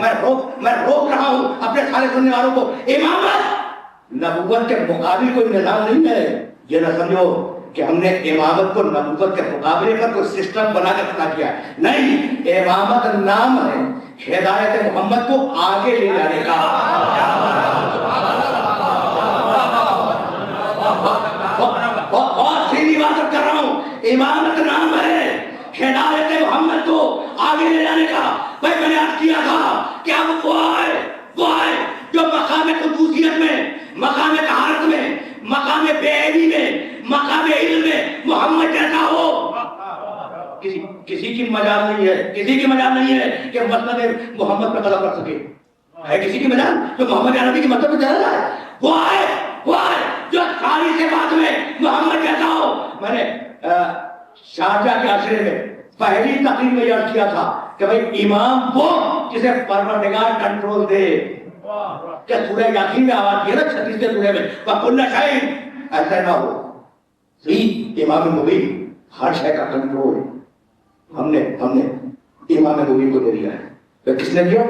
मैं रोक रहा हूं अपने सारे सुनने वालों को, इमामत नबूवत के मुकाबिल कोई निजाम नहीं है। ये ना समझो कि हमने इमामत को नबूवत के मुकाबले पर कोई सिस्टम बना के खड़ा किया, नहीं, इमामत नाम है हिदायत मोहम्मद को आगे ले जाने का। बहुत सीधी बात कर रहा हूं, इमामत नाम है हिदायत मोहम्मद को आगे ले जाने का। भाई मैंने अर्ज किया था कि अब वो है जो मकाम कुदूसियत में, मकाम तहारत में, मकाम बेअदबी में, मकाम इल्म में मोहम्मद जैसा हो। किसी की मजाल नहीं है, किसी की मजाल नहीं है कि मसनद मोहम्मद पे कदम रख सके। है किसी की मजाल जो मोहम्मद नबी की मतलब पे चला जाए? वो है जो सारी से बात में मोहम्मद जैसा हो। मैंने शारजा के आश्रय में पहली तकरीर में अर्ज किया था कि भाई इमाम वो जिसे परवरदिगार कंट्रोल दे। क्या सूरह यासीन में आवाज दिया ना 36वें सूरह में, वकुल्ल शैइन, ऐसा ना हो। इमाम मुबीन हर शय का कंट्रोल हमने इमाम मुबीन को दे दिया है। तो किसने दिया?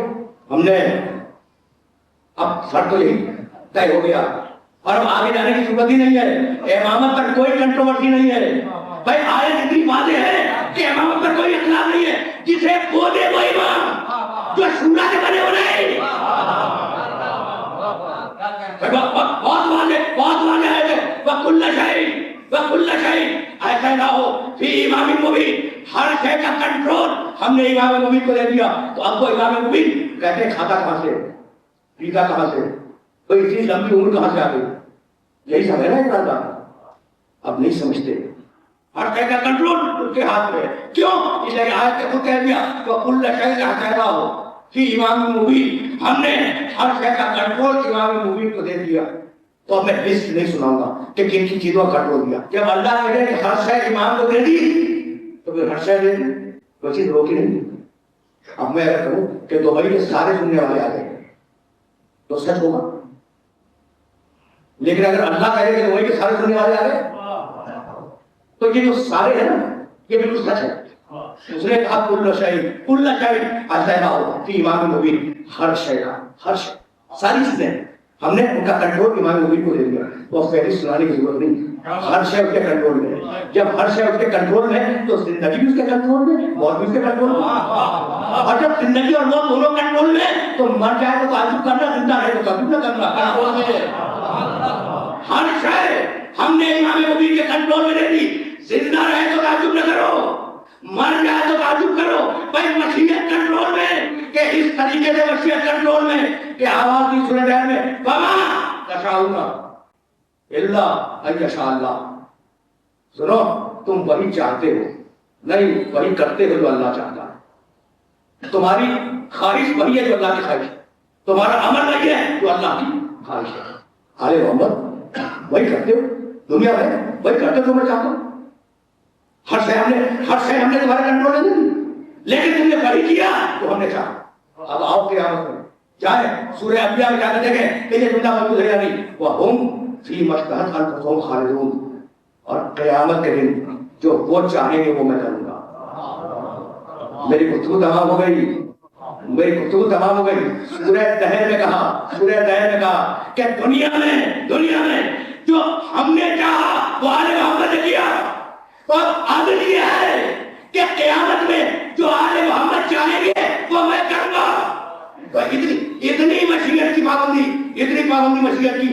हमने। अब शर्त तो यही तय हो गया और अब आगे जाने की जरूरत ही नहीं है। इमामत पर कोई कंट्रोवर्सी नहीं है। भाई आयत इतनी वाज़ेह है कि इमामत पर कोई इख्तिलाफ नहीं है। जिसे बोले वो इमाम, जो शूरा के बने हो नहीं। बहुत वाज़ेह है। वकुल्ल शैइन, ऐसा ना हो फी इमाम मुबीन, हर शय का कंट्रोल हमने इमाम मुबीन को दे दिया। तो अब वो इमाम मुबीन कहते खाता कहां से, पीता कहां से, तो इतनी लंबी उम्र कहां से आ गई? यही सब है ना इकरार। अब नहीं समझते, हर शय का कंट्रोल उनके हाथ में। क्यों? इसलिए आयत ने खुद कह दिया वकुल्ल शैइन ऐसा ना हो फी इमाम मुबीन, हमने हर शय का कंट्रोल इमाम मुबीन को दे दिया। तो अब मैं लिस्ट नहीं सुनाऊंगा कि किन किन चीजों का कंट्रोल दिया। जब अल्लाह कहे कि हर शय इमाम को दे दी तो फिर हर शय दे दी, कोई चीज रोकी नहीं। अब मैं अगर कहूं कि दुबई के सारे सुनने वाले आ गए तो सच होगा, लेकिन अगर अल्लाह कहे कि दुबई के सारे सुनने वाले आ गए तो ये जो सारे हैं ना, ये बिल्कुल सच है। उसने कहा कुल्ल शैइन ऐसा ना हो कि इमाम मुबीन, हर शय का, हर शय, सारी चीजें हमने उनका कंट्रोल इमाम मुबीन को दे दिया। तो फहरिस्त सुनाने की जरूरत नहीं, हर शय उसके कंट्रोल में। जब हर शय उसके कंट्रोल में तो जिंदगी भी उसके कंट्रोल में, मौत भी उसके कंट्रोल में। और जब जिंदगी और मौत दोनों कंट्रोल में तो मर जाए तो ताज्जुब करना, जिंदा रहे तो ताज्जुब न करना। कंट्रोल में हर शय हमने इमाम मुबीन के कंट्रोल में दे दी। जिंदा रहे तो ताज्जुब न करो, मर जाए तो ताज्जुब करो। भाई मशीयत कंट्रोल में, कि इस तरीके से मशीयत कंट्रोल में कि आवाज की सूरत में वमा तशाऊना इल्ला अन यशा अल्लाह। सुनो, तुम वही चाहते हो, नहीं वही करते हो जो अल्लाह चाहता है। तुम्हारी ख्वाहिश वही है जो अल्लाह की ख्वाहिश है, तुम्हारा अमल वही है जो अल्लाह की ख्वाहिश है। अरे मोहम्मद वही करते हो, दुनिया में वही करते हो जो मैं चाहता हूं। हर शय हमने तुम्हारे कंट्रोल में नहीं, लेकिन तुमने वही किया तो हमने चाहा। अब आओ क़यामत में चाहे सूरह अंबिया में जाकर देखें कि ये जुमला मौजूद है या नहीं। वहुम फी मश्तहत अनफुसुहुम खालिदून, और क़यामत के दिन जो वो चाहेंगे वो मैं करूंगा। मेरी गुफ्तगू तमाम हो गई, सूरह दहर में कहा कि दुनिया में जो हमने चाहा वो आले मोहम्मद ने किया, और अब ये है कि क़यामत में जो आले मोहम्मद चाहेंगे वो मैं करूंगा। इतनी मशीयत की पाबंदी, इतनी पाबंदी मशीयत की